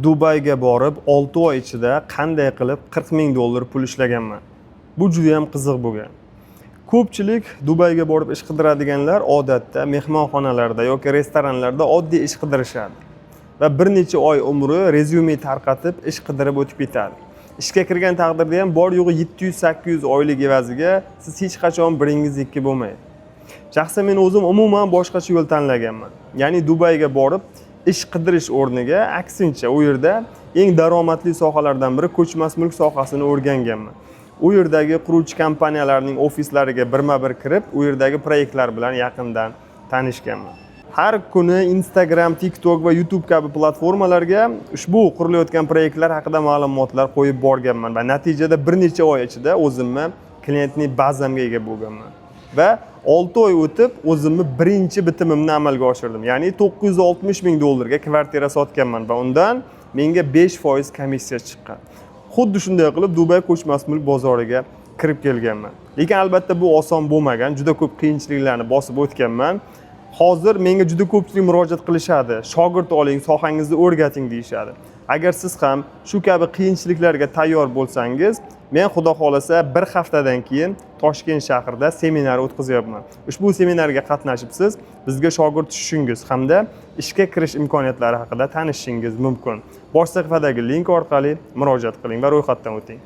Dubayga borib 6 oy ichida qanday qilib $40,000 pul ishlaganman. Bu juda ham qiziq bo'lgan. Ko'pchilik Dubayga borib ish qidiradiganlar odatda mehmonxonalarda yoki restoranlarda oddiy ish qidirishadi va bir necha oy umri rezyume tarqatib ish qidirib o'tib ketadi. Ishga kirgan taqdirda ham bor yo'g'i 700-800 oylik evaziga siz hech qachon biringizniki bo'lmaydi. Shaxsan men o'zim umuman boshqacha yo'l tanlaganman. Ya'ni Dubayga borib ish qidirish o'rniga aksincha u yerda eng daromadli sohalardan biri ko'chmas mulk sohasini o'rganganman. U yerdagi quruvchi kompaniyalarning ofislariga birma-bir kirib, u yerdagi proyektlar bilan yaqindan tanishganman. Har kuni Instagram, TikTok va YouTube kabi platformalarga ushbu qurilayotgan proyektlar haqida ma'lumotlar qo'yib borganman va natijada bir necha oy ichida o'zimni klientning bazamga ega bo'lganman. Va 6 oy o'tib o'zimni birinchi bitimimni amalga oshirdim. Ya'ni $960,000 ga kvartira sotganman va undan menga 5% komissiya chiqqan. Xuddi shunday qilib Dubay ko'chmas mulk bozoriga kirib kelganman. Lekin albatta bu oson bo'lmagan, juda ko'p qiyinchiliklarni bosib o'tganman. Hozir menga juda ko'pchilik murojaat qilishadi. Shogird oling, sohangizni o'rgating deyshadi. Agar siz ham shu kabi qiyinchiliklarga tayyor bo'lsangiz, men xudo xolasa bir haftadan keyin Toshkent shahrida seminar o'tkazyapman. Ushbu seminarga qatnashib siz bizga shogird tushishingiz hamda ishga kirish imkoniyatlari haqida tanishishingiz mumkin. Bosh sahifadagi link orqali murojaat qiling va ro'yxatdan o'ting.